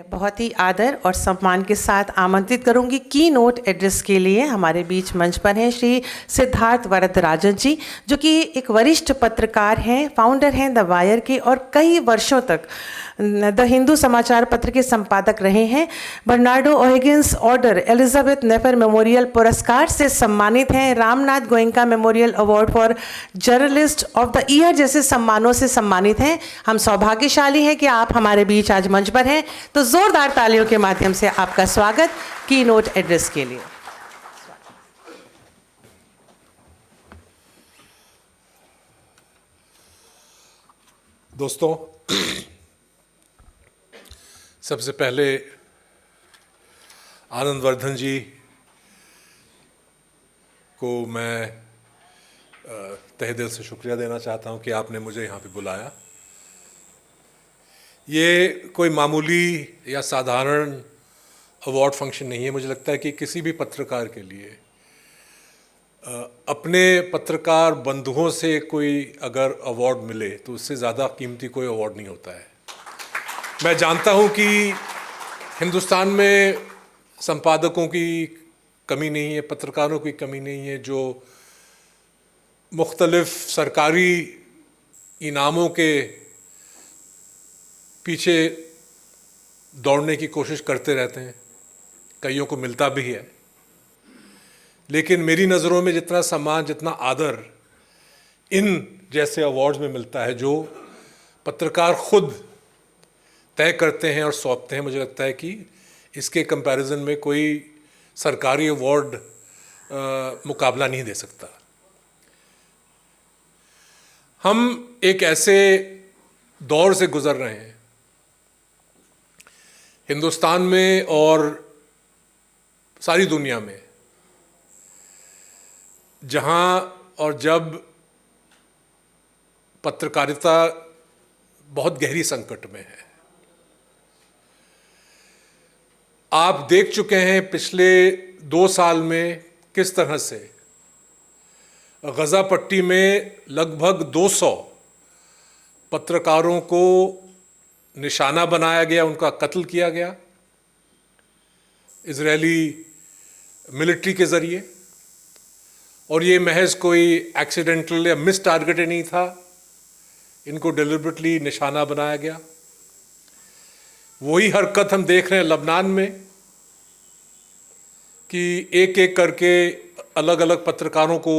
बहुत ही आदर और सम्मान के साथ आमंत्रित करूंगी की नोट एड्रेस के लिए। हमारे बीच मंच पर हैं श्री सिद्धार्थ वरदराजन जी, जो कि एक वरिष्ठ पत्रकार हैं, फाउंडर हैं द वायर के और कई वर्षों तक द हिंदू समाचार पत्र के संपादक रहे हैं। बर्नार्डो ओहिगिन्स ऑर्डर, एलिजाबेथ नेफर मेमोरियल पुरस्कार से सम्मानित हैं। Ramnath Goenka memorial award for journalist of the year जैसे सम्मानों से सम्मानित हैं। हम सौभाग्यशाली हैं कि आप हमारे बीच आज मंच पर हैं, तो जोरदार तालियों के माध्यम से आपका स्वागत की नोट एड्रेस के लिए। दोस्तों, सबसे पहले आनंदवर्धन जी को मैं तहे दिल से शुक्रिया देना चाहता हूं कि आपने मुझे यहाँ पे बुलाया। ये कोई मामूली या साधारण अवार्ड फंक्शन नहीं है। मुझे लगता है कि किसी भी पत्रकार के लिए अपने पत्रकार बंधुओं से कोई अगर अवार्ड मिले तो उससे ज़्यादा कीमती कोई अवार्ड नहीं होता है। मैं जानता हूं कि हिंदुस्तान में संपादकों की कमी नहीं है, पत्रकारों की कमी नहीं है, जो मुख्तलिफ सरकारी इनामों के पीछे दौड़ने की कोशिश करते रहते हैं, कईयों को मिलता भी है। लेकिन मेरी नज़रों में जितना सम्मान, जितना आदर इन जैसे अवार्ड्स में मिलता है, जो पत्रकार खुद तय करते हैं और सौंपते हैं, मुझे लगता है कि इसके कंपैरिजन में कोई सरकारी अवार्ड मुकाबला नहीं दे सकता। हम एक ऐसे दौर से गुजर रहे हैं हिंदुस्तान में और सारी दुनिया में, जहां और जब पत्रकारिता बहुत गहरी संकट में है। आप देख चुके हैं पिछले 2 साल में किस तरह से गज़ा पट्टी में लगभग 200 पत्रकारों को निशाना बनाया गया, उनका कत्ल किया गया इजरायली मिलिट्री के ज़रिए। और ये महज कोई एक्सीडेंटल या मिस टारगेट नहीं था, इनको डिलिबरेटली निशाना बनाया गया। वही हरकत हम देख रहे हैं लबनान में कि एक एक करके अलग अलग पत्रकारों को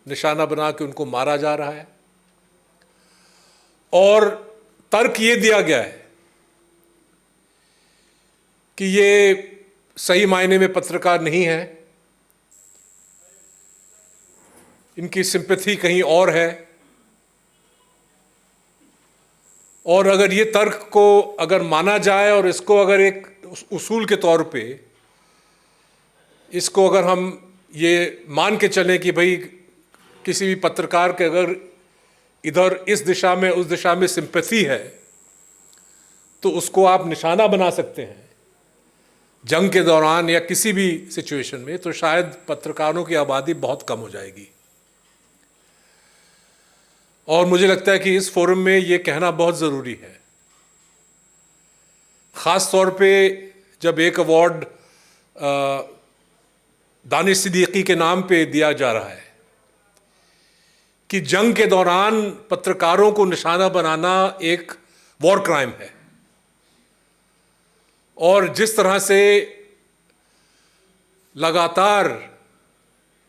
निशाना बना के उनको मारा जा रहा है। और तर्क ये दिया गया है कि ये सही मायने में पत्रकार नहीं है, इनकी सिंपैथी कहीं और है। और अगर ये तर्क को अगर माना जाए और इसको अगर एक उसूल के तौर पे इसको अगर हम ये मान के चलें कि भाई किसी भी पत्रकार के अगर इधर इस दिशा में उस दिशा में सिंपैथी है तो उसको आप निशाना बना सकते हैं जंग के दौरान या किसी भी सिचुएशन में, तो शायद पत्रकारों की आबादी बहुत कम हो जाएगी। और मुझे लगता है कि इस फोरम में ये कहना बहुत ज़रूरी है, ख़ास तौर पे जब एक अवार्ड दानिश सिद्दीकी के नाम पे दिया जा रहा है, कि जंग के दौरान पत्रकारों को निशाना बनाना एक वॉर क्राइम है। और जिस तरह से लगातार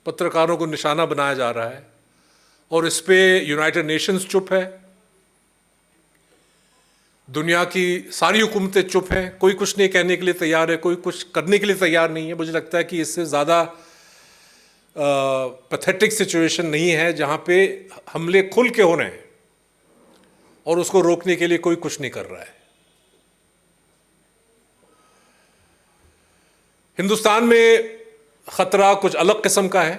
पत्रकारों को निशाना बनाया जा रहा है और इस पे यूनाइटेड नेशंस चुप है, दुनिया की सारी हुकूमतें चुप हैं, कोई कुछ नहीं कहने के लिए तैयार है, कोई कुछ करने के लिए तैयार नहीं है। मुझे लगता है कि इससे ज़्यादा पैथेटिक सिचुएशन नहीं है जहाँ पे हमले खुल के हो रहे हैं और उसको रोकने के लिए कोई कुछ नहीं कर रहा है। हिंदुस्तान में ख़तरा कुछ अलग किस्म का है।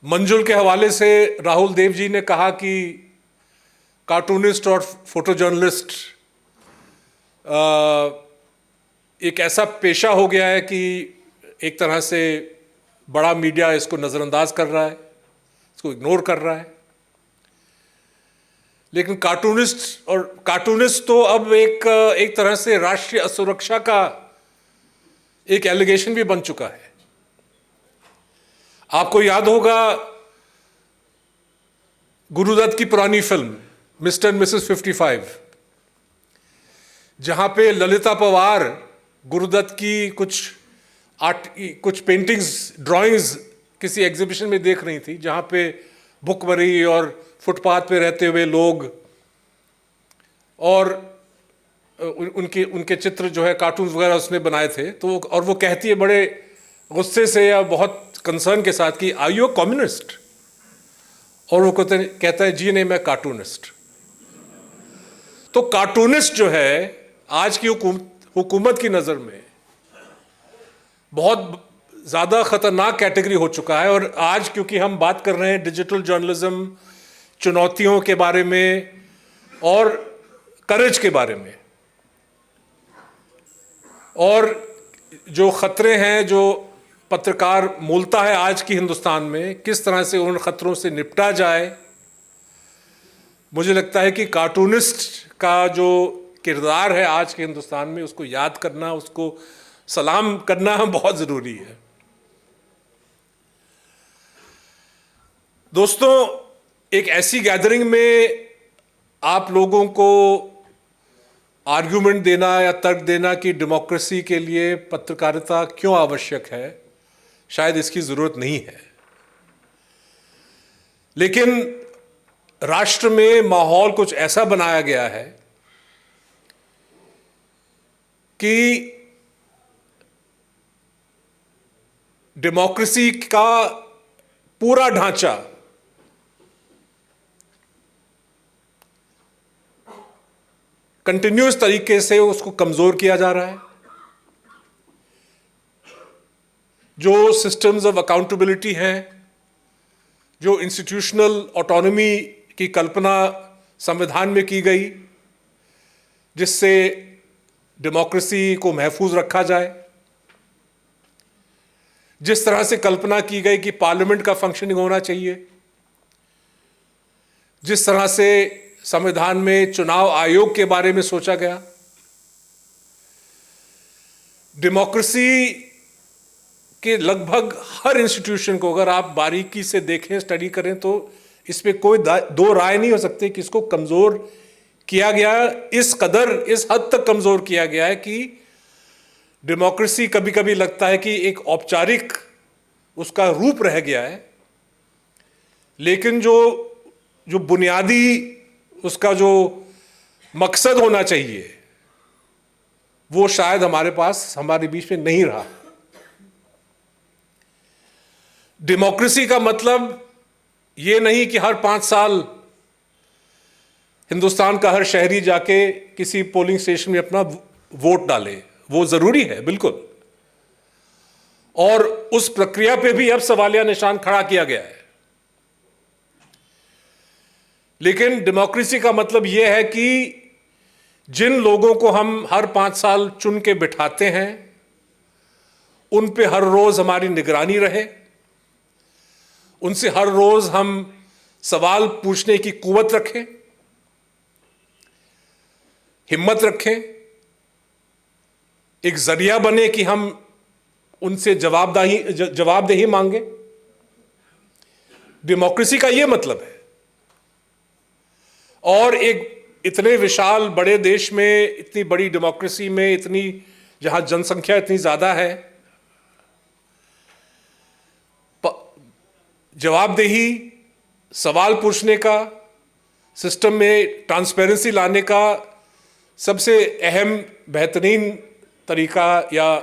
मंजुल के हवाले से राहुल देव जी ने कहा कि कार्टूनिस्ट और फोटो जर्नलिस्ट एक ऐसा पेशा हो गया है कि एक तरह से बड़ा मीडिया इसको नज़रअंदाज कर रहा है, इसको इग्नोर कर रहा है। लेकिन कार्टूनिस्ट तो अब एक तरह से राष्ट्रीय असुरक्षा का एक एलिगेशन भी बन चुका है। आपको याद होगा गुरुदत्त की पुरानी फिल्म मिस्टर एंड मिसेस 55, जहां पे ललिता पवार गुरुदत्त की कुछ पेंटिंग्स, ड्राइंग्स किसी एग्जीबिशन में देख रही थी, जहां पे भुखमरी और फुटपाथ पे रहते हुए लोग और उनके चित्र जो है कार्टून वगैरह उसने बनाए थे। तो और वो कहती है बड़े गुस्से से या बहुत कंसर्न के साथ कि आर यू कम्युनिस्ट, और वो कहता है जी नहीं, मैं कार्टूनिस्ट। तो कार्टूनिस्ट जो है आज की हुकूमत की नज़र में बहुत ज़्यादा खतरनाक कैटेगरी हो चुका है। और आज क्योंकि हम बात कर रहे हैं डिजिटल जर्नलिज्म, चुनौतियों के बारे में और करेज के बारे में, और जो खतरे हैं जो पत्रकार मूलता है आज की हिंदुस्तान में, किस तरह से उन खतरों से निपटा जाए, मुझे लगता है कि कार्टूनिस्ट का जो किरदार है आज के हिंदुस्तान में, उसको याद करना, उसको सलाम करना बहुत ज़रूरी है। दोस्तों, एक ऐसी गैदरिंग में आप लोगों को आर्ग्यूमेंट देना या तर्क देना कि डेमोक्रेसी के लिए पत्रकारिता क्यों आवश्यक है, शायद इसकी ज़रूरत नहीं है। लेकिन राष्ट्र में माहौल कुछ ऐसा बनाया गया है कि डेमोक्रेसी का पूरा ढांचा कंटिन्यूस तरीके से उसको कमजोर किया जा रहा है। जो सिस्टम्स ऑफ अकाउंटेबिलिटी हैं, जो इंस्टीट्यूशनल ऑटोनॉमी की कल्पना संविधान में की गई जिससे डेमोक्रेसी को महफूज रखा जाए, जिस तरह से कल्पना की गई कि पार्लियामेंट का फंक्शनिंग होना चाहिए, जिस तरह से संविधान में चुनाव आयोग के बारे में सोचा गया, डेमोक्रेसी के लगभग हर इंस्टीट्यूशन को अगर आप बारीकी से देखें, स्टडी करें, तो इस पे कोई दो राय नहीं हो सकती कि इसको कमजोर किया गया। इस हद तक कमजोर किया गया है कि डेमोक्रेसी कभी कभी लगता है कि एक औपचारिक उसका रूप रह गया है, लेकिन जो बुनियादी उसका जो मकसद होना चाहिए वो शायद हमारे बीच में नहीं रहा। डेमोक्रेसी का मतलब ये नहीं कि हर 5 साल हिंदुस्तान का हर शहरी जाके किसी पोलिंग स्टेशन में अपना वोट डाले। वो जरूरी है बिल्कुल, और उस प्रक्रिया पे भी अब सवालिया निशान खड़ा किया गया है। लेकिन डेमोक्रेसी का मतलब यह है कि जिन लोगों को हम हर 5 साल चुन के बिठाते हैं उन पे हर रोज हमारी निगरानी रहे, उनसे हर रोज हम सवाल पूछने की कुव्वत रखें, हिम्मत रखें, एक जरिया बने कि हम उनसे जवाबदेही मांगे। डेमोक्रेसी का यह मतलब है। और एक इतने विशाल बड़े देश में, इतनी बड़ी डेमोक्रेसी में, जहां जनसंख्या इतनी ज्यादा है, जवाबदेही, सवाल पूछने का, सिस्टम में ट्रांसपेरेंसी लाने का सबसे अहम बेहतरीन तरीका या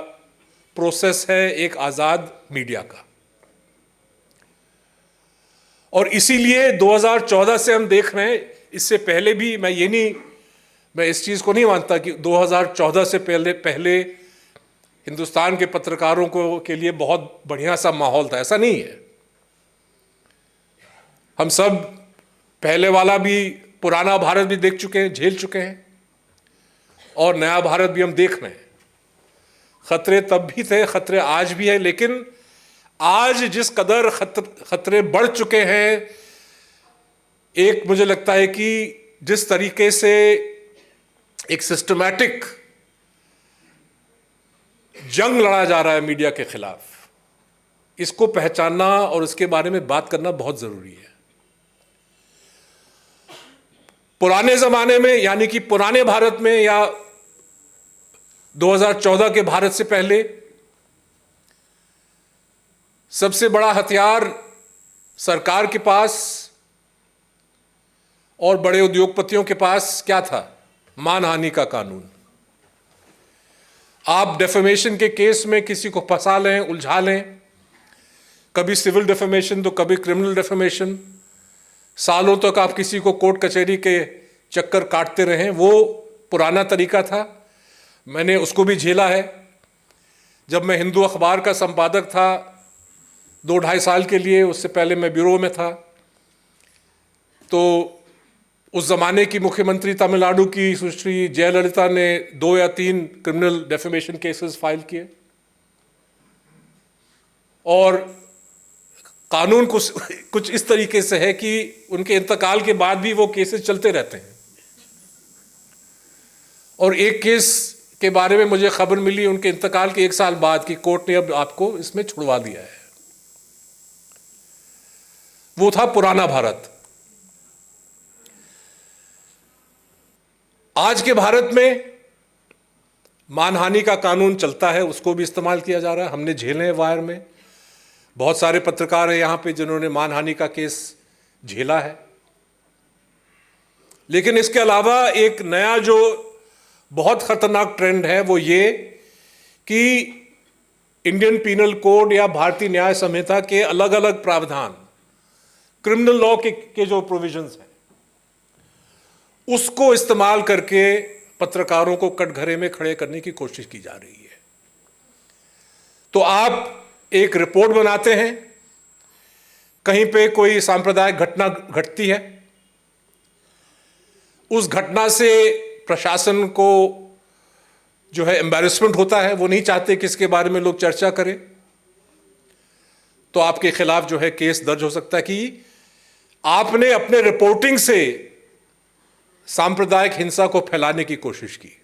प्रोसेस है एक आज़ाद मीडिया का। और इसीलिए 2014 से हम देख रहे हैं, इससे पहले भी मैं इस चीज़ को नहीं मानता कि 2014 से पहले हिंदुस्तान के पत्रकारों के लिए बहुत बढ़िया सा माहौल था, ऐसा नहीं है। हम सब पहले वाला भी, पुराना भारत भी देख चुके हैं, झेल चुके हैं, और नया भारत भी हम देख रहे हैं। खतरे तब भी थे, खतरे आज भी है, लेकिन आज जिस कदर खतरे बढ़ चुके हैं, एक मुझे लगता है कि जिस तरीके से एक सिस्टमैटिक जंग लड़ा जा रहा है मीडिया के खिलाफ, इसको पहचानना और इसके बारे में बात करना बहुत जरूरी है। पुराने जमाने में, यानी कि पुराने भारत में या 2014 के भारत से पहले, सबसे बड़ा हथियार सरकार के पास और बड़े उद्योगपतियों के पास क्या था? मानहानि का कानून। आप डेफेमेशन के केस में किसी को फंसा लें, उलझा लें, कभी सिविल डेफेमेशन तो कभी क्रिमिनल डेफेमेशन, सालों तक आप किसी को कोर्ट कचहरी के चक्कर काटते रहें, वो पुराना तरीका था। मैंने उसको भी झेला है। जब मैं हिंदू अखबार का संपादक था 2-2.5 साल के लिए, उससे पहले मैं ब्यूरो में था, तो उस जमाने की मुख्यमंत्री तमिलनाडु की सुश्री जयललिता ने 2 या 3 क्रिमिनल डेफेमेशन केसेस फाइल किए, और कानून कुछ इस तरीके से है कि उनके इंतकाल के बाद भी वो केसेस चलते रहते हैं। और एक केस के बारे में मुझे खबर मिली उनके इंतकाल के 1 साल बाद कि कोर्ट ने अब आपको इसमें छुड़वा दिया है। वो था पुराना भारत। आज के भारत में मानहानि का कानून चलता है, उसको भी इस्तेमाल किया जा रहा है। हमने झेले हैं वायर में, बहुत सारे पत्रकार हैं यहाँ पे जिन्होंने मानहानि का केस झेला है। लेकिन इसके अलावा एक नया जो बहुत खतरनाक ट्रेंड है वो ये कि इंडियन पीनल कोड या भारतीय न्याय संहिता के अलग अलग प्रावधान, क्रिमिनल लॉ के जो प्रोविजंस हैं, उसको इस्तेमाल करके पत्रकारों को कटघरे में खड़े करने की कोशिश की जा रही है। तो आप एक रिपोर्ट बनाते हैं, कहीं पे कोई सांप्रदायिक घटना घटती है, उस घटना से प्रशासन को जो है एम्बैरेसमेंट होता है, वो नहीं चाहते कि इसके बारे में लोग चर्चा करें, तो आपके खिलाफ जो है केस दर्ज हो सकता है कि आपने अपने रिपोर्टिंग से सांप्रदायिक हिंसा को फैलाने की कोशिश की।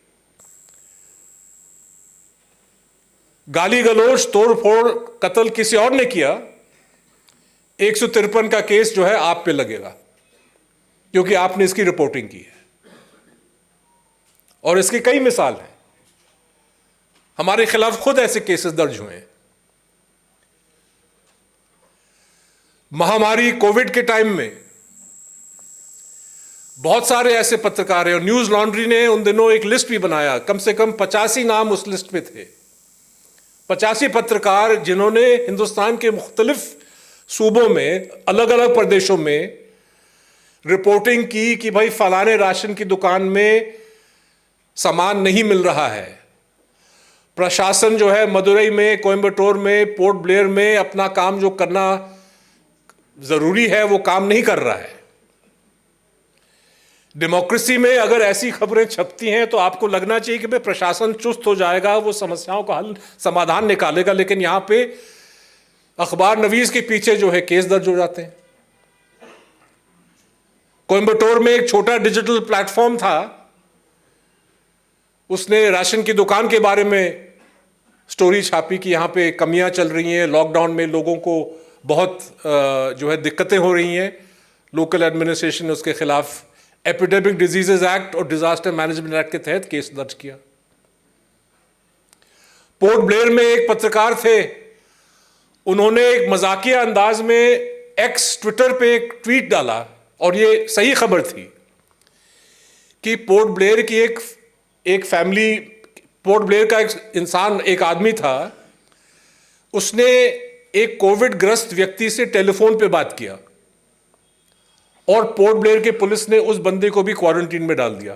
गाली गलौज, तोड़फोड़, कत्ल किसी और ने किया, 153 का केस जो है आप पे लगेगा, क्योंकि आपने इसकी रिपोर्टिंग की है। और इसकी कई मिसाल हैं, हमारे खिलाफ खुद ऐसे केसेस दर्ज हुए हैं। महामारी कोविड के टाइम में बहुत सारे ऐसे पत्रकार हैं, और न्यूज लॉन्ड्री ने उन दिनों एक लिस्ट भी बनाया, कम से कम 85 नाम उस लिस्ट में थे। 85 पत्रकार जिन्होंने हिंदुस्तान के मुख्तलिफ सूबों में, अलग अलग प्रदेशों में रिपोर्टिंग की कि भाई फलाने राशन की दुकान में सामान नहीं मिल रहा है, प्रशासन जो है मदुरई में, कोयम्बटूर में, पोर्ट ब्लेयर में अपना काम जो करना जरूरी है वो काम नहीं कर रहा है। डेमोक्रेसी में अगर ऐसी खबरें छपती हैं तो आपको लगना चाहिए कि भाई प्रशासन चुस्त हो जाएगा, वो समस्याओं का हल, समाधान निकालेगा, लेकिन यहां पे अखबार नवीस के पीछे जो है केस दर्ज हो जाते हैं। कोयम्बटूर में एक छोटा डिजिटल प्लेटफॉर्म था, उसने राशन की दुकान के बारे में स्टोरी छापी कि यहां पे कमियां चल रही हैं, लॉकडाउन में लोगों को बहुत जो है दिक्कतें हो रही हैं। लोकल एडमिनिस्ट्रेशन ने उसके खिलाफ एपिडेमिक डिजीजेज एक्ट और डिजास्टर मैनेजमेंट एक्ट के तहत केस दर्ज किया। पोर्ट ब्लेयर में एक पत्रकार थे, उन्होंने एक मजाकिया अंदाज में एक्स ट्विटर पे एक ट्वीट डाला, और ये सही खबर थी कि पोर्ट ब्लेयर की एक फैमिली, पोर्ट ब्लेयर का एक इंसान, एक आदमी था, उसने एक कोविड ग्रस्त व्यक्ति से टेलीफोन पे बात किया, और पोर्ट ब्लेयर के पुलिस ने उस बंदे को भी क्वारंटीन में डाल दिया।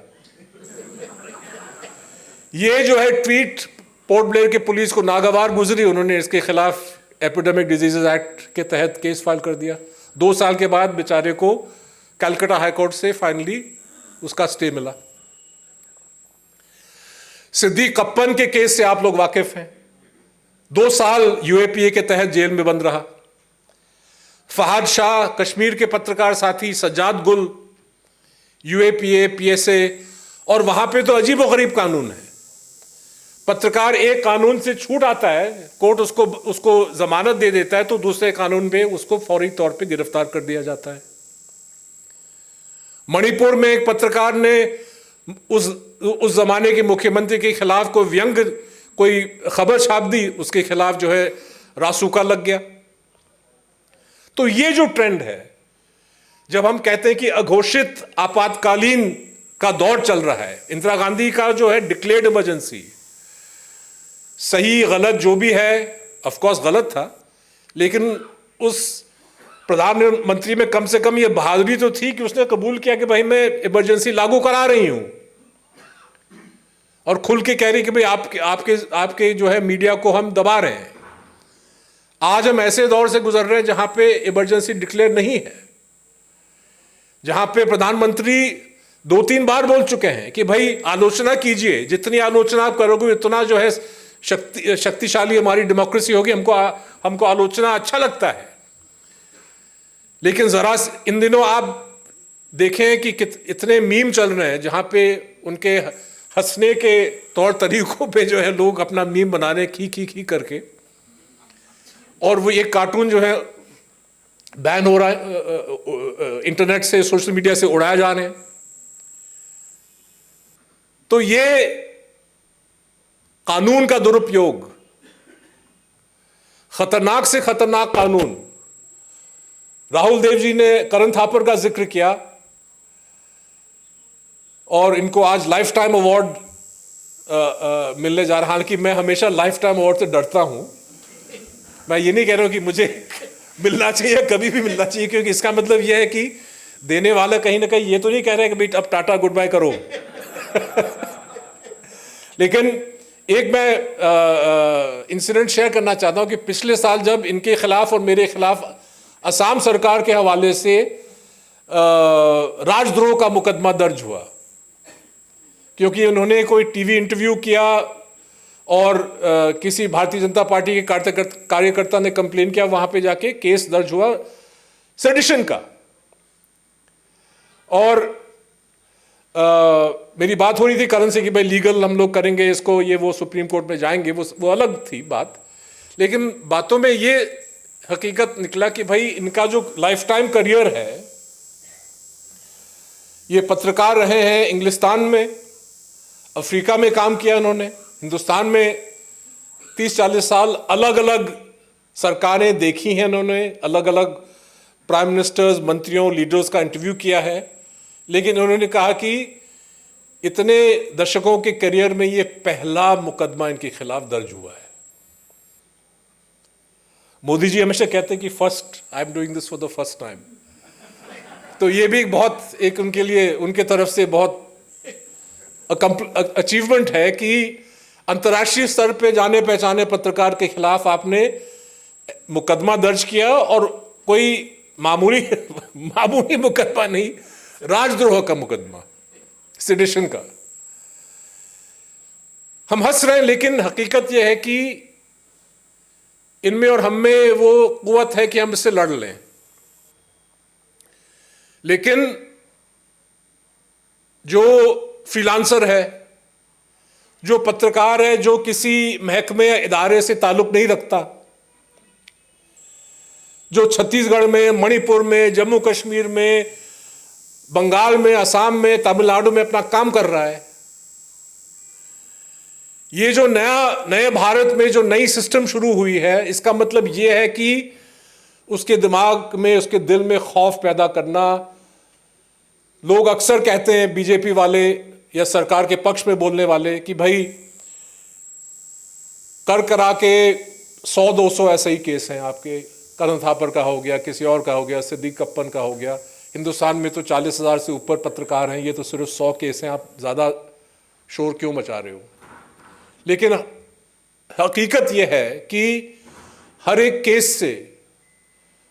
ये जो है ट्वीट पोर्ट ब्लेयर के पुलिस को नागवार गुजरी, उन्होंने इसके खिलाफ एपिडेमिक डिजीजेज एक्ट के तहत केस फाइल कर दिया। 2 साल के बाद बेचारे को कलकत्ता हाईकोर्ट से फाइनली उसका स्टे मिला। सिद्दीक कप्पन के केस से आप लोग वाकिफ हैं, 2 साल यूएपीए के तहत जेल में बंद रहा। फहाद शाह, कश्मीर के पत्रकार साथी सज्जाद गुल, यूएपीए, पीएसए, और वहां पे तो अजीबोगरीब कानून है। पत्रकार एक कानून से छूट आता है, कोर्ट उसको जमानत दे देता है, तो दूसरे कानून पे उसको फौरी तौर पे गिरफ्तार कर दिया जाता है। मणिपुर में एक पत्रकार ने उस जमाने के मुख्यमंत्री के खिलाफ कोई व्यंग कोई खबर छाप दी, उसके खिलाफ जो है रासुका लग गया। तो ये जो ट्रेंड है, जब हम कहते हैं कि अघोषित आपातकालीन का दौर चल रहा है, इंदिरा गांधी का जो है डिक्लेयर्ड इमरजेंसी, सही गलत जो भी है, ऑफ कोर्स गलत था, लेकिन उस प्रधानमंत्री में कम से कम ये बहादुरी तो थी कि उसने कबूल किया कि भाई मैं इमरजेंसी लागू करा रही हूं, और खुल के कह रही कि भाई आपके जो है मीडिया को हम दबा रहे हैं। आज हम ऐसे दौर से गुजर रहे हैं जहां पे इमरजेंसी डिक्लेयर नहीं है, जहां पे प्रधानमंत्री 2-3 बार बोल चुके हैं कि भाई आलोचना कीजिए, जितनी आलोचना आप करोगे उतना जो है शक्तिशाली हमारी डेमोक्रेसी होगी, हमको आलोचना अच्छा लगता है। लेकिन जरा इन दिनों आप देखें कि इतने मीम चल रहे हैं जहां पे उनके हंसने के तौर तरीकों पे जो है लोग अपना मीम बना रहे हैं खी करके, और वो एक कार्टून जो है बैन हो रहा है, इंटरनेट से, सोशल मीडिया से उड़ाया जा रहे हैं। तो ये कानून का दुरुपयोग, खतरनाक से खतरनाक कानून। राहुल देव जी ने करण थापर का जिक्र किया, और इनको आज लाइफ टाइम अवार्ड मिलने जा रहा है। हालांकि मैं हमेशा लाइफ टाइम अवार्ड से डरता हूं, मैं ये नहीं कह रहा हूं कि मुझे मिलना चाहिए, कभी भी मिलना चाहिए, क्योंकि इसका मतलब यह है कि देने वाला कहीं ना कहीं ये तो नहीं कह रहे कि भाई अब टाटा गुड बाय करो। लेकिन एक मैं इंसिडेंट शेयर करना चाहता हूं कि पिछले साल जब इनके खिलाफ और मेरे खिलाफ असम सरकार के हवाले से राजद्रोह का मुकदमा दर्ज हुआ, क्योंकि उन्होंने कोई टीवी इंटरव्यू किया और किसी भारतीय जनता पार्टी के कार्यकर्ता ने कंप्लेन किया, वहां पे जाके केस दर्ज हुआ सेडिशन का। और मेरी बात हो रही थी करण से कि भाई लीगल हम लोग करेंगे इसको, ये वो सुप्रीम कोर्ट में जाएंगे, वो अलग थी बात। लेकिन बातों में ये हकीकत निकला कि भाई इनका जो लाइफ टाइम करियर है, ये पत्रकार रहे हैं, इंग्लिस्तान में, अफ्रीका में काम किया उन्होंने, हिंदुस्तान में 30-40 साल अलग अलग सरकारें देखी हैं उन्होंने, अलग अलग प्राइम मिनिस्टर्स, मंत्रियों, लीडर्स का इंटरव्यू किया है। लेकिन उन्होंने कहा कि इतने दशकों के करियर में ये पहला मुकदमा इनके खिलाफ दर्ज हुआ है। मोदी जी हमेशा कहते हैं कि first, I am doing this for the first time. तो ये भी बहुत एक उनके लिए, उनके तरफ से बहुत अचीवमेंट है कि अंतर्राष्ट्रीय स्तर पे जाने पहचाने पत्रकार के खिलाफ आपने मुकदमा दर्ज किया, और कोई मामूली मुकदमा नहीं, राजद्रोह का मुकदमा, सेडिशन का। हम हंस रहे हैं, लेकिन हकीकत यह है कि इनमें और हम में वो कुव्वत है कि हम इससे लड़ लें। लेकिन जो फ्रीलांसर है, जो पत्रकार है, जो किसी महकमे या इदारे से ताल्लुक नहीं रखता, जो छत्तीसगढ़ में, मणिपुर में, जम्मू कश्मीर में, बंगाल में, असम में, तमिलनाडु में अपना काम कर रहा है, ये जो नए भारत में जो नई सिस्टम शुरू हुई है, इसका मतलब ये है कि उसके दिमाग में, उसके दिल में खौफ पैदा करना। लोग अक्सर कहते हैं, बीजेपी वाले या सरकार के पक्ष में बोलने वाले, कि भाई करा के 100-200 ऐसे ही केस हैं आपके, करण थापर का हो गया, किसी और का हो गया, सिद्दीक कप्पन का हो गया। हिंदुस्तान में तो 40,000 से ऊपर पत्रकार हैं, ये तो सिर्फ 100 केस हैं, आप ज़्यादा शोर क्यों मचा रहे हो? लेकिन हकीकत यह है कि हर एक केस से,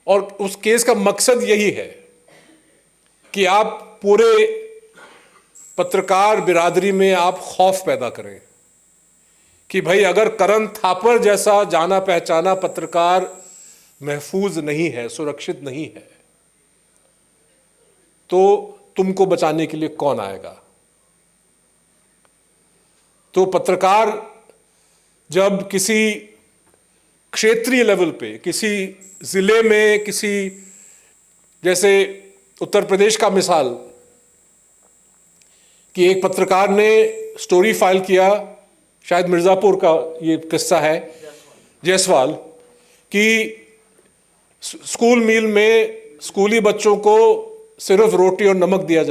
और उस केस का मकसद यही है कि आप पूरे पत्रकार बिरादरी में आप खौफ पैदा करें कि भाई अगर करण थापर जैसा जाना पहचाना पत्रकार महफूज नहीं है, सुरक्षित नहीं है, तो तुमको बचाने के लिए कौन आएगा। तो पत्रकार जब किसी क्षेत्रीय लेवल पे, किसी जिले में, किसी, जैसे उत्तर प्रदेश का मिसाल कि एक पत्रकार ने स्टोरी फाइल किया, शायद मिर्जापुर का ये किस्सा है, जायसवाल, कि स्कूल मील में स्कूली बच्चों को सिर्फ रोटी और नमक दिया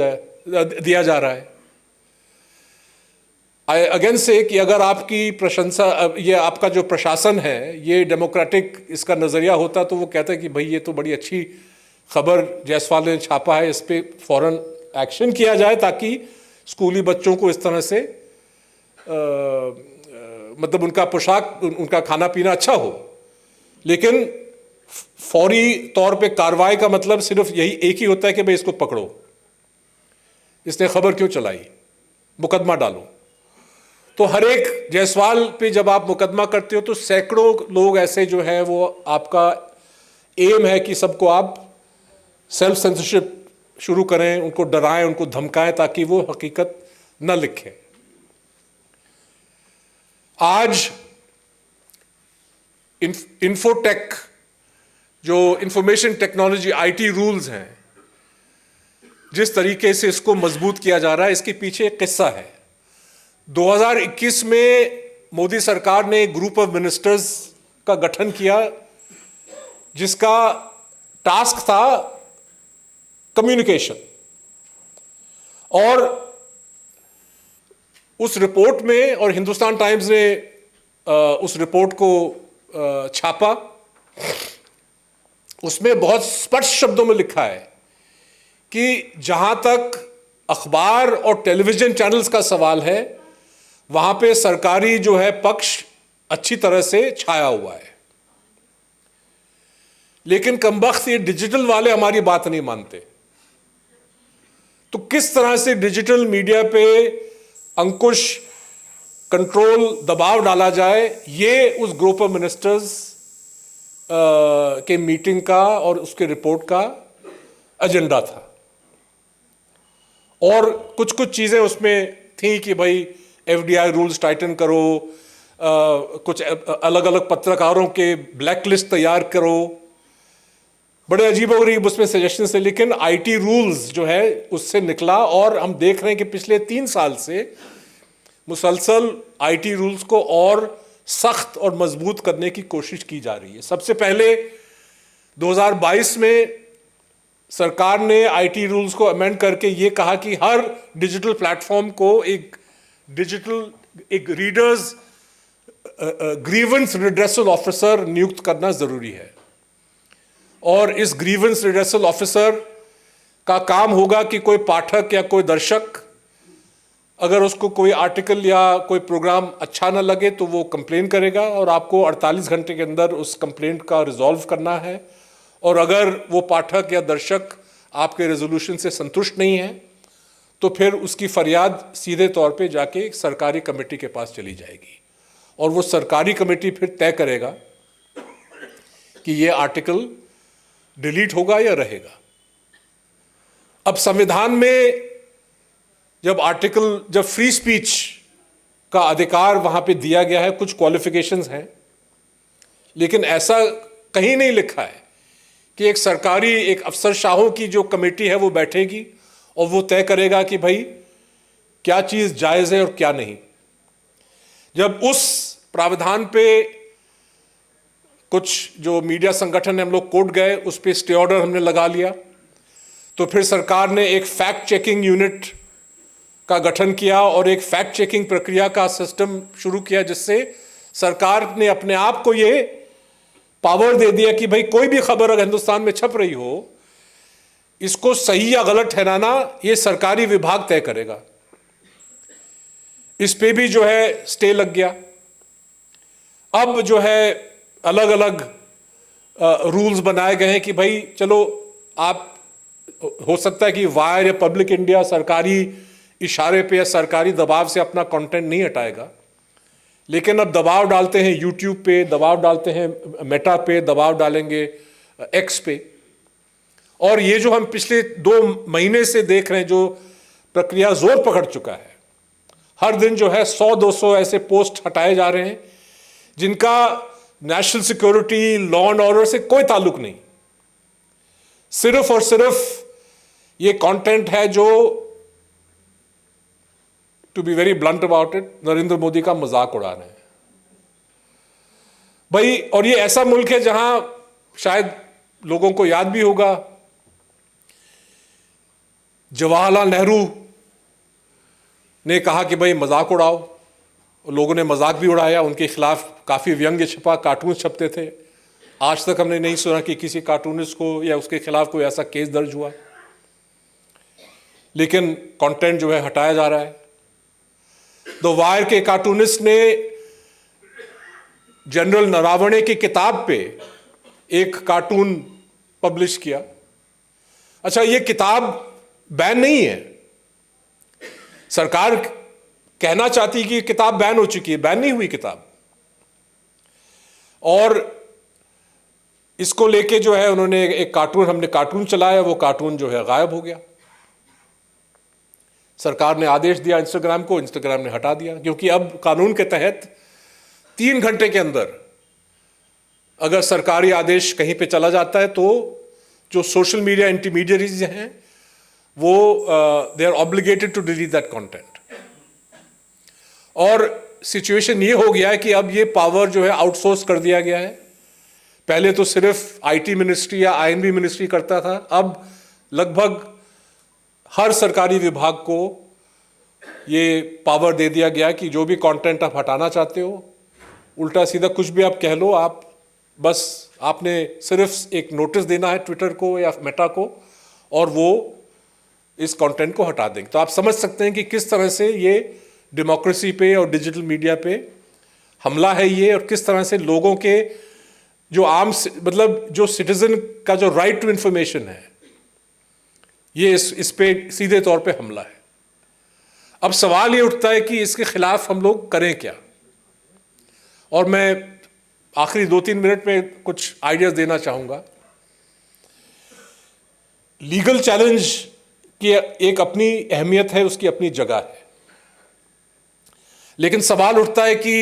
जा रहा है। आई अगेन से कि अगर आपकी प्रशंसा, ये आपका जो प्रशासन है, ये डेमोक्रेटिक इसका नज़रिया होता तो वो कहता है कि भाई ये तो बड़ी अच्छी खबर जायसवाल ने छापा है, इस पर फौरन एक्शन किया जाए ताकि स्कूली बच्चों को इस तरह से मतलब उनका पोशाक, उनका खाना पीना अच्छा हो। लेकिन फौरी तौर पे कार्रवाई का मतलब सिर्फ यही एक ही होता है कि भाई इसको पकड़ो, इसने खबर क्यों चलाई, मुकदमा डालो। तो हर एक जायसवाल पे जब आप मुकदमा करते हो तो सैकड़ों लोग ऐसे जो हैं, वो आपका एम है कि सबको आप सेल्फ सेंसरशिप शुरू करें, उनको डराएं, उनको धमकाएं ताकि वो हकीकत न लिखें। आज इन्फोटेक, जो इंफॉर्मेशन टेक्नोलॉजी आईटी रूल्स हैं, जिस तरीके से इसको मजबूत किया जा रहा है, इसके पीछे एक किस्सा है। 2021 में मोदी सरकार ने एक ग्रुप ऑफ मिनिस्टर्स का गठन किया जिसका टास्क था कम्युनिकेशन, और उस रिपोर्ट में, और हिंदुस्तान टाइम्स ने उस रिपोर्ट को छापा, उसमें बहुत स्पष्ट शब्दों में लिखा है कि जहां तक अखबार और टेलीविजन चैनल्स का सवाल है, वहां पे सरकारी जो है पक्ष अच्छी तरह से छाया हुआ है। लेकिन कमबख्त ये डिजिटल वाले हमारी बात नहीं मानते। तो किस तरह से डिजिटल मीडिया पे अंकुश, कंट्रोल, दबाव डाला जाए, ये उस ग्रुप ऑफ मिनिस्टर्स के मीटिंग का और उसके रिपोर्ट का एजेंडा था। और कुछ कुछ चीजें उसमें थी कि भाई एफडीआई रूल्स टाइटन करो, कुछ अलग अलग पत्रकारों के ब्लैक लिस्ट तैयार करो, बड़े अजीबोगरीब उसमें सजेशन है। लेकिन आईटी रूल्स जो है उससे निकला, और हम देख रहे हैं कि पिछले 3 साल से मुसलसल आईटी रूल्स को और सख्त और मजबूत करने की कोशिश की जा रही है। सबसे पहले 2022 में सरकार ने आईटी रूल्स को अमेंड करके ये कहा कि हर डिजिटल प्लेटफॉर्म को एक रीडर्स ग्रीवेंस रिड्रेसल ऑफिसर नियुक्त करना जरूरी है। और इस ग्रीवेंस रिड्रेसल ऑफिसर का काम होगा कि कोई पाठक या कोई दर्शक, अगर उसको कोई आर्टिकल या कोई प्रोग्राम अच्छा ना लगे तो वो कंप्लेन करेगा, और आपको 48 घंटे के अंदर उस कंप्लेंट का रिजॉल्व करना है। और अगर वो पाठक या दर्शक आपके रेजोल्यूशन से संतुष्ट नहीं है तो फिर उसकी फरियाद सीधे तौर पे जाके एक सरकारी कमेटी के पास चली जाएगी, और वो सरकारी कमेटी फिर तय करेगा कि ये आर्टिकल डिलीट होगा या रहेगा। अब संविधान में जब फ्री स्पीच का अधिकार वहां पे दिया गया है, कुछ क्वालिफिकेशंस हैं, लेकिन ऐसा कहीं नहीं लिखा है कि एक अफसरशाहों की जो कमेटी है वो बैठेगी और वो तय करेगा कि भाई क्या चीज जायज है और क्या नहीं। जब उस प्रावधान पे कुछ जो मीडिया संगठन है, हम लोग कोर्ट गए, उस पे स्टे ऑर्डर हमने लगा लिया, तो फिर सरकार ने एक फैक्ट चेकिंग यूनिट का गठन किया और एक फैक्ट चेकिंग प्रक्रिया का सिस्टम शुरू किया, जिससे सरकार ने अपने आप को ये पावर दे दिया कि भाई कोई भी खबर अगर हिंदुस्तान में छप रही हो, इसको सही या गलत ठहराना ये सरकारी विभाग तय करेगा। इस पे भी जो है स्टे लग गया। अब जो है अलग अलग रूल्स बनाए गए हैं कि भाई चलो, आप हो सकता है कि वायर या पब्लिक इंडिया सरकारी इशारे पे या सरकारी दबाव से अपना कंटेंट नहीं हटाएगा, लेकिन अब दबाव डालते हैं यूट्यूब पे, दबाव डालते हैं मेटा पे, दबाव डालेंगे एक्स पे, और ये जो हम पिछले 2 महीने से देख रहे हैं, जो प्रक्रिया जोर पकड़ चुका है, हर दिन जो है 100-200 ऐसे पोस्ट हटाए जा रहे हैं जिनका national security, law and order से कोई ताल्लुक नहीं। सिर्फ और सिर्फ ये कंटेंट है जो, to be very blunt about it, Narendra Modi का मजाक उड़ा रहे हैं भाई। और ये ऐसा मुल्क है जहां शायद लोगों को याद भी होगा, जवाहरलाल नेहरू ने कहा कि भाई मजाक उड़ाओ, लोगों ने मजाक भी उड़ाया, उनके खिलाफ काफ़ी व्यंग्य छिपा कार्टून छपते थे। आज तक हमने नहीं सुना कि किसी कार्टूनिस्ट को या उसके खिलाफ कोई ऐसा केस दर्ज हुआ, लेकिन कंटेंट जो है हटाया जा रहा है। द वायर के कार्टूनिस्ट ने जनरल नरावणे की किताब पे एक कार्टून पब्लिश किया। अच्छा, ये किताब बैन नहीं है, सरकार कहना चाहती कि किताब बैन हो चुकी है, बैन नहीं हुई किताब। और इसको लेके जो है उन्होंने एक कार्टून, हमने कार्टून चलाया, वो कार्टून जो है गायब हो गया। सरकार ने आदेश दिया इंस्टाग्राम को, इंस्टाग्राम ने हटा दिया, क्योंकि अब कानून के तहत 3 घंटे के अंदर अगर सरकारी आदेश कहीं पे चला जाता है तो जो सोशल मीडिया इंटरमीडियरीज हैं वो they are obligated to delete that content. और सिचुएशन ये हो गया है कि अब ये पावर जो है आउटसोर्स कर दिया गया है। पहले तो सिर्फ आईटी मिनिस्ट्री या आईएनबी मिनिस्ट्री करता था, अब लगभग हर सरकारी विभाग को ये पावर दे दिया गया कि जो भी कंटेंट आप हटाना चाहते हो, उल्टा सीधा कुछ भी आप कह लो, आप बस आपने सिर्फ एक नोटिस देना है ट्विटर को या मेटा को और वो इस कंटेंट को हटा देंगे। तो आप समझ सकते हैं कि किस तरह से ये डेमोक्रेसी पे और डिजिटल मीडिया पे हमला है ये, और किस तरह से लोगों के जो आम मतलब जो सिटीजन का जो राइट टू इंफॉर्मेशन है, ये इस पे सीधे तौर पे हमला है। अब सवाल ये उठता है कि इसके खिलाफ हम लोग करें क्या। और मैं आखिरी 2-3 मिनट में कुछ आइडियाज देना चाहूंगा। लीगल चैलेंज की एक अपनी अहमियत है, उसकी अपनी जगह है, लेकिन सवाल उठता है कि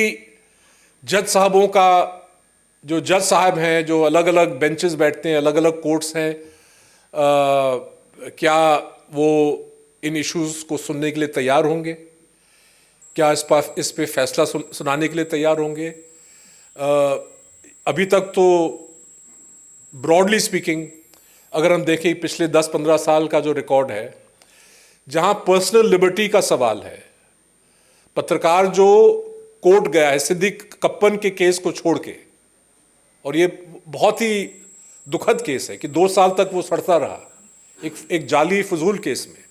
जज साहबों का, जो जज साहब हैं, जो अलग अलग बेंचेस बैठते हैं, अलग अलग कोर्ट्स हैं, क्या वो इन इश्यूज को सुनने के लिए तैयार होंगे? क्या इस पे फैसला सुनाने के लिए तैयार होंगे? अभी तक तो ब्रॉडली स्पीकिंग अगर हम देखें पिछले 10-15 साल का जो रिकॉर्ड है, जहां पर्सनल लिबर्टी का सवाल है, पत्रकार जो कोर्ट गया है सिद्दीक कप्पन के केस को छोड़ के, और ये बहुत ही दुखद केस है कि 2 साल तक वो सड़ता रहा एक जाली फजूल केस में।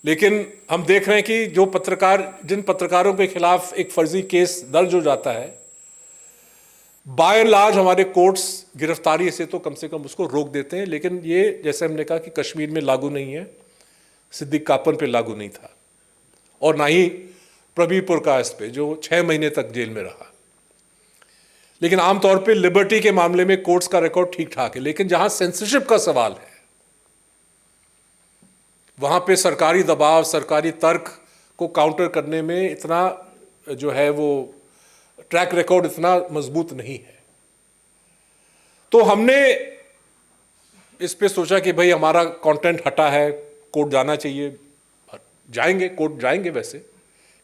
लेकिन हम देख रहे हैं कि जो पत्रकार, जिन पत्रकारों के खिलाफ एक फर्जी केस दर्ज हो जाता है, बाय एंड लार्ज हमारे कोर्ट्स गिरफ्तारी से तो कम उसको रोक देते हैं। लेकिन ये जैसे हमने कहा कि कश्मीर में लागू नहीं है, सिद्दीक कापन पे लागू नहीं था, और ना ही प्रवीण पुरकायस्थ पे जो 6 महीने तक जेल में रहा। लेकिन आमतौर पे लिबर्टी के मामले में कोर्ट्स का रिकॉर्ड ठीक ठाक है। लेकिन जहां सेंसरशिप का सवाल है, वहां पे सरकारी दबाव, सरकारी तर्क को काउंटर करने में इतना जो है वो ट्रैक रिकॉर्ड इतना मजबूत नहीं है। तो हमने इस पे सोचा कि भाई हमारा कंटेंट हटा है, कोर्ट जाना चाहिए, जाएंगे, कोर्ट जाएंगे वैसे,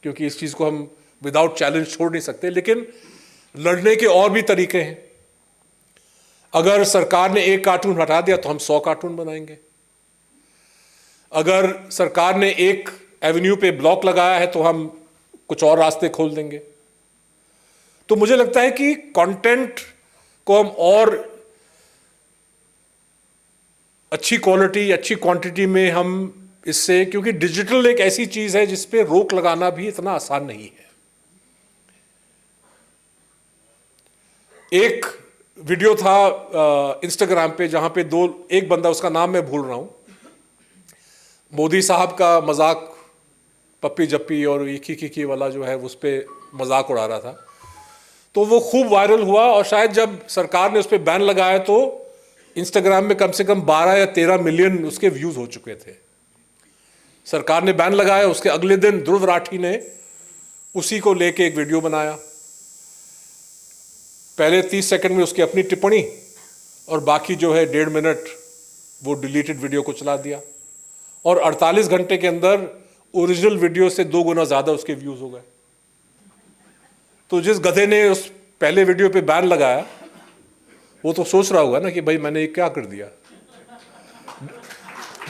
क्योंकि इस चीज़ को हम विदाउट चैलेंज छोड़ नहीं सकते। लेकिन लड़ने के और भी तरीके हैं। अगर सरकार ने एक कार्टून हटा दिया तो हम 100 कार्टून बनाएंगे। अगर सरकार ने एक एवेन्यू पे ब्लॉक लगाया है तो हम कुछ और रास्ते खोल देंगे। तो मुझे लगता है कि कंटेंट को हम और अच्छी क्वालिटी, अच्छी क्वांटिटी में हम इससे, क्योंकि डिजिटल एक ऐसी चीज है जिस पे रोक लगाना भी इतना आसान नहीं है। एक वीडियो था इंस्टाग्राम पे जहां पे एक बंदा, उसका नाम मैं भूल रहा हूं, मोदी साहब का मजाक, पप्पी जप्पी और की वाला जो है उस पर मजाक उड़ा रहा था। तो वो खूब वायरल हुआ, और शायद जब सरकार ने उस पर बैन लगाया तो इंस्टाग्राम में कम से कम 12 या 13 मिलियन उसके व्यूज हो चुके थे। सरकार ने बैन लगाया, उसके अगले दिन ध्रुव राठी ने उसी को लेके एक वीडियो बनाया। पहले 30 सेकंड में उसकी अपनी टिप्पणी और बाकी जो है 1.5 मिनट वो डिलीटेड वीडियो को चला दिया, और 48 घंटे के अंदर ओरिजिनल वीडियो से 2 गुना ज्यादा उसके व्यूज हो गए। तो जिस गधे ने उस पहले वीडियो पे बैन लगाया वो तो सोच रहा होगा ना कि भाई मैंने ये क्या कर दिया।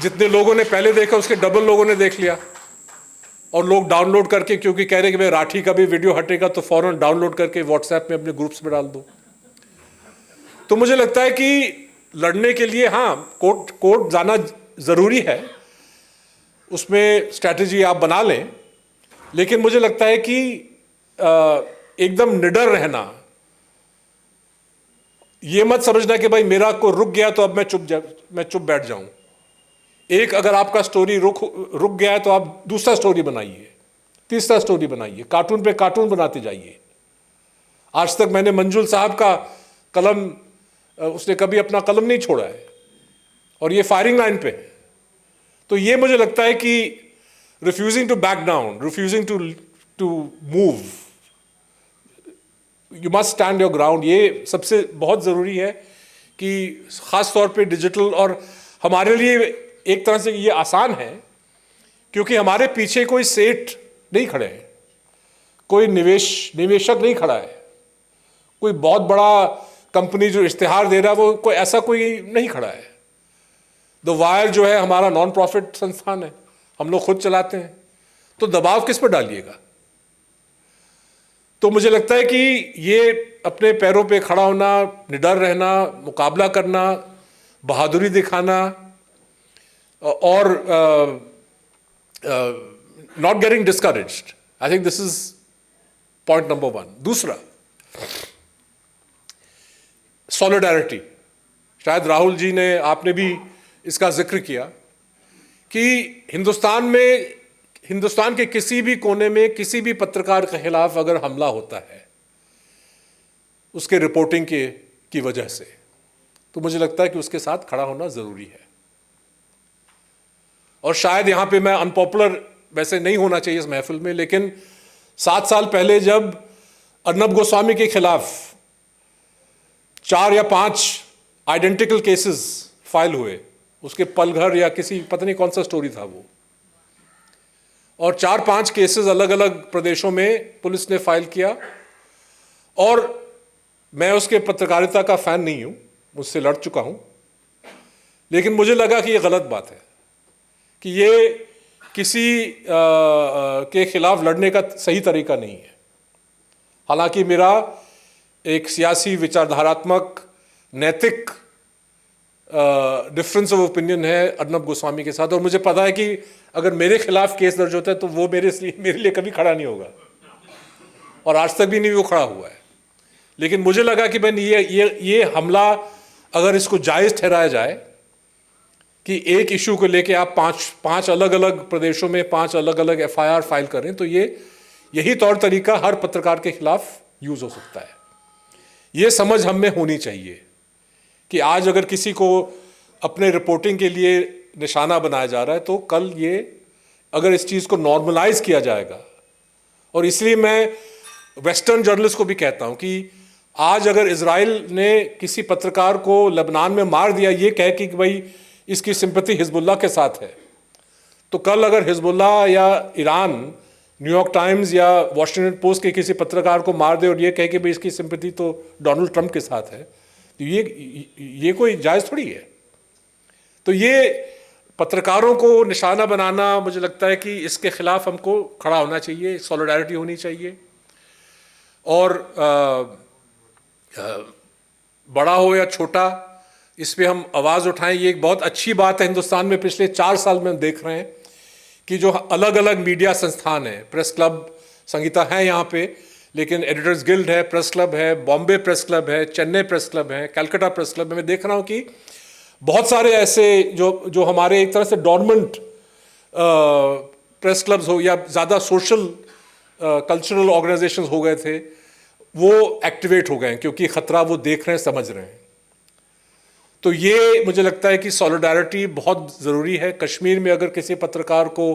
जितने लोगों ने पहले देखा उसके डबल लोगों ने देख लिया, और लोग डाउनलोड करके, क्योंकि कह रहे कि भाई राठी का भी वीडियो हटेगा तो फौरन डाउनलोड करके व्हाट्सएप में अपने ग्रुप्स में डाल दो। तो मुझे लगता है कि लड़ने के लिए हाँ कोर्ट जाना जरूरी है, उसमें स्ट्रैटेजी आप बना लें, लेकिन मुझे लगता है कि एकदम निडर रहना, ये मत समझना कि भाई मेरा को रुक गया तो अब मैं चुप बैठ जाऊं। एक अगर आपका स्टोरी रुक गया है तो आप दूसरा स्टोरी बनाइए, तीसरा स्टोरी बनाइए, कार्टून पे कार्टून बनाते जाइए। आज तक मैंने मंजुल साहब का कलम, उसने कभी अपना कलम नहीं छोड़ा है, और ये फायरिंग लाइन पे है। तो ये मुझे लगता है कि refusing to back down, refusing to move, you must stand your ground, ये सबसे बहुत ज़रूरी है कि ख़ास तौर पे डिजिटल। और हमारे लिए एक तरह से ये आसान है क्योंकि हमारे पीछे कोई सेठ नहीं खड़े हैं, कोई निवेशक नहीं खड़ा है, कोई बहुत बड़ा कंपनी जो इश्तिहार दे रहा है वो कोई ऐसा कोई नहीं खड़ा है। द वायर जो है हमारा नॉन प्रॉफिट संस्थान है, हम लोग खुद चलाते हैं, तो दबाव किस पर डालिएगा। तो मुझे लगता है कि ये अपने पैरों पे खड़ा होना, निडर रहना, मुकाबला करना, बहादुरी दिखाना, और not getting discouraged, I think this is point number 1। दूसरा, सॉलिडारिटी। शायद राहुल जी ने, आपने भी इसका जिक्र किया कि हिंदुस्तान के किसी भी कोने में किसी भी पत्रकार के खिलाफ अगर हमला होता है उसके रिपोर्टिंग की वजह से, तो मुझे लगता है कि उसके साथ खड़ा होना जरूरी है। और शायद यहां पे मैं अनपॉपुलर वैसे नहीं होना चाहिए इस महफिल में, लेकिन 7 साल पहले जब अर्नब गोस्वामी के खिलाफ 4 या 5 आइडेंटिकल केसेस फाइल हुए, उसके पलघर या किसी पता नहीं कौन सा स्टोरी था वो, और 4-5 केसेस अलग अलग प्रदेशों में पुलिस ने फाइल किया, और मैं उसके पत्रकारिता का फैन नहीं हूं, मुझसे लड़ चुका हूं, लेकिन मुझे लगा कि ये गलत बात है कि ये किसी के खिलाफ लड़ने का सही तरीका नहीं है। हालांकि मेरा एक सियासी विचारधारात्मक नैतिक डिफरेंस ऑफ ओपिनियन है अर्नब गोस्वामी के साथ, और मुझे पता है कि अगर मेरे खिलाफ केस दर्ज होता है तो वो मेरे लिए कभी खड़ा नहीं होगा, और आज तक भी नहीं वो खड़ा हुआ है। लेकिन मुझे लगा कि भाई ये हमला अगर इसको जायज़ ठहराया जाए कि एक इशू को लेके आप पांच अलग अलग प्रदेशों में 5 अलग अलग FIR फाइल करें, तो यही तौर तरीका हर पत्रकार के खिलाफ यूज हो सकता है। ये समझ हम में होनी चाहिए कि आज अगर किसी को अपने रिपोर्टिंग के लिए निशाना बनाया जा रहा है तो कल ये अगर इस चीज़ को नॉर्मलाइज किया जाएगा, और इसलिए मैं वेस्टर्न जर्नलिस्ट को भी कहता हूं कि आज अगर इजराइल ने किसी पत्रकार को लेबनान में मार दिया ये कह कि भाई इसकी सिंपैथी हिजबुल्लाह के साथ है, तो कल अगर हिजबुल्लाह या ईरान न्यूयॉर्क टाइम्स या वॉशिंगटन पोस्ट के किसी पत्रकार को मार दे और ये कहे कि भाई इसकी सिंपैथी तो डोनाल्ड ट्रंप के साथ है, तो ये कोई जायज़ थोड़ी है। तो ये पत्रकारों को निशाना बनाना, मुझे लगता है कि इसके खिलाफ हमको खड़ा होना चाहिए, सॉलिडारिटी होनी चाहिए, और बड़ा हो या छोटा इस पे हम आवाज़ उठाएं। ये एक बहुत अच्छी बात है हिंदुस्तान में पिछले 4 साल में हम देख रहे हैं कि जो अलग अलग मीडिया संस्थान हैं, प्रेस क्लब, संगीता है यहाँ पे, लेकिन एडिटर्स गिल्ड है, प्रेस क्लब है, बॉम्बे प्रेस क्लब है, चेन्नई प्रेस क्लब है, कलकत्ता प्रेस क्लब है, मैं देख रहा हूँ कि बहुत सारे ऐसे जो हमारे एक तरह से डॉर्मेंट प्रेस क्लब्स हो या ज़्यादा सोशल कल्चरल ऑर्गेनाइजेशंस हो गए थे, वो एक्टिवेट हो गए हैं क्योंकि ख़तरा वो देख रहे हैं, समझ रहे हैं। तो ये मुझे लगता है कि सॉलिडारिटी बहुत ज़रूरी है। कश्मीर में अगर किसी पत्रकार को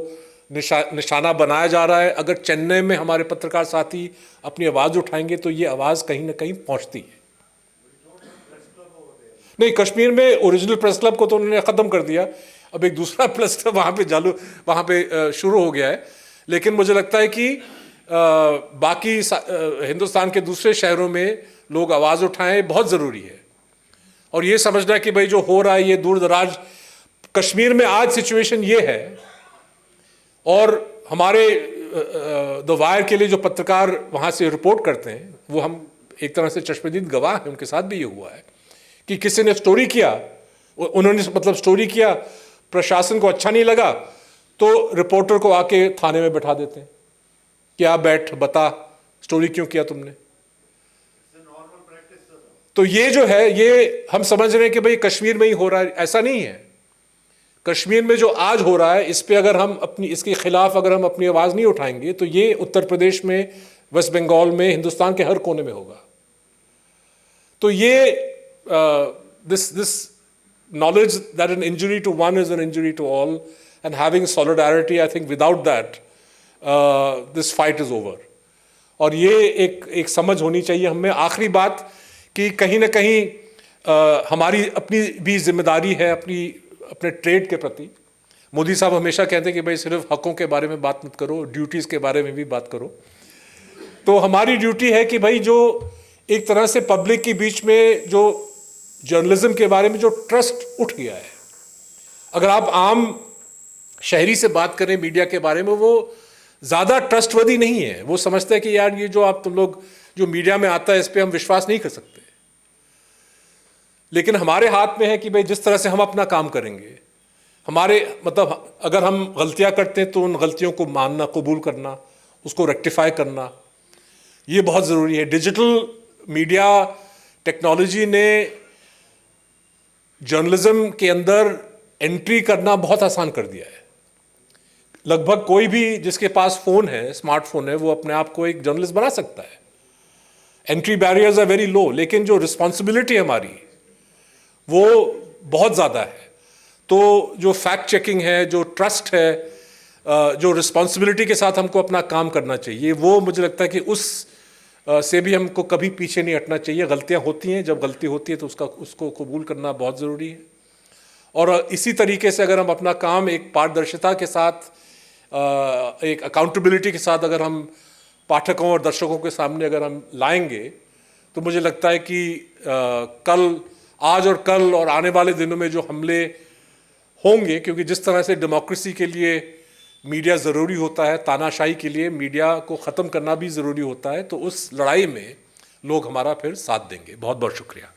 निशाना बनाया जा रहा है, अगर चेन्नई में हमारे पत्रकार साथी अपनी आवाज़ उठाएंगे तो ये आवाज़ कहीं ना कहीं पहुंचती है। नहीं, कश्मीर में ओरिजिनल प्रेस क्लब को तो उन्होंने ख़त्म कर दिया, अब एक दूसरा प्रेस क्लब वहाँ पे शुरू हो गया है। लेकिन मुझे लगता है कि बाकी हिंदुस्तान के दूसरे शहरों में लोग आवाज़ उठाएं, बहुत ज़रूरी है। और ये समझना कि भाई जो हो रहा है ये दूर दराज कश्मीर में आज सिचुएशन ये है, और हमारे द वायर के लिए जो पत्रकार वहाँ से रिपोर्ट करते हैं वो हम एक तरह से चश्मदीद गवाह हैं, उनके साथ भी ये हुआ है कि किसी ने स्टोरी किया, उन्होंने मतलब स्टोरी किया, प्रशासन को अच्छा नहीं लगा तो रिपोर्टर को आके थाने में बैठा देते हैं कि आप बैठ, बता स्टोरी क्यों किया तुमने। तो ये जो है ये हम समझ रहे हैं कि भाई कश्मीर में ही हो रहा है, ऐसा नहीं है। कश्मीर में जो आज हो रहा है इस पे अगर हम इसके खिलाफ अगर हम अपनी आवाज़ नहीं उठाएंगे तो ये उत्तर प्रदेश में, वेस्ट बंगाल में, हिंदुस्तान के हर कोने में होगा। तो ये this knowledge that an injury to one is an injury to all, and having solidarity, I think without that this fight is over. और ये एक समझ होनी चाहिए हमें। आखिरी बात कि कहीं ना कहीं हमारी अपनी भी जिम्मेदारी है अपने ट्रेड के प्रति। मोदी साहब हमेशा कहते हैं कि भाई सिर्फ हकों के बारे में बात मत करो, ड्यूटीज़ के बारे में भी बात करो। तो हमारी ड्यूटी है कि भाई जो एक तरह से पब्लिक के बीच में जो जर्नलिज्म के बारे में जो ट्रस्ट उठ गया है, अगर आप आम शहरी से बात करें मीडिया के बारे में, वो ज़्यादा ट्रस्टवर्दी नहीं है। वो समझते हैं कि यार ये जो तुम लोग जो मीडिया में आता है इस पर हम विश्वास नहीं कर सकते। लेकिन हमारे हाथ में है कि भाई जिस तरह से हम अपना काम करेंगे, हमारे मतलब अगर हम गलतियां करते हैं तो उन गलतियों को मानना, कबूल करना, उसको रेक्टिफाई करना, ये बहुत ज़रूरी है। डिजिटल मीडिया टेक्नोलॉजी ने जर्नलिज्म के अंदर एंट्री करना बहुत आसान कर दिया है। लगभग कोई भी जिसके पास फ़ोन है, स्मार्टफोन है, वो अपने आप को एक जर्नलिस्ट बना सकता है। Entry barriers are very low, लेकिन जो रिस्पॉन्सिबिलिटी हमारी वो बहुत ज़्यादा है। तो जो फैक्ट चेकिंग है, जो ट्रस्ट है, जो रिस्पॉन्सिबिलिटी के साथ हमको अपना काम करना चाहिए, वो मुझे लगता है कि उस से भी हमको कभी पीछे नहीं हटना चाहिए। गलतियां होती हैं, जब गलती होती है तो उसको कबूल करना बहुत ज़रूरी है। और इसी तरीके से अगर हम अपना काम एक पारदर्शिता के साथ, एक अकाउंटेबिलिटी के साथ अगर हम पाठकों और दर्शकों के सामने अगर हम लाएंगे तो मुझे लगता है कि आज और कल और आने वाले दिनों में जो हमले होंगे, क्योंकि जिस तरह से डेमोक्रेसी के लिए मीडिया ज़रूरी होता है, तानाशाही के लिए मीडिया को ख़त्म करना भी ज़रूरी होता है, तो उस लड़ाई में लोग हमारा फिर साथ देंगे। बहुत बहुत शुक्रिया।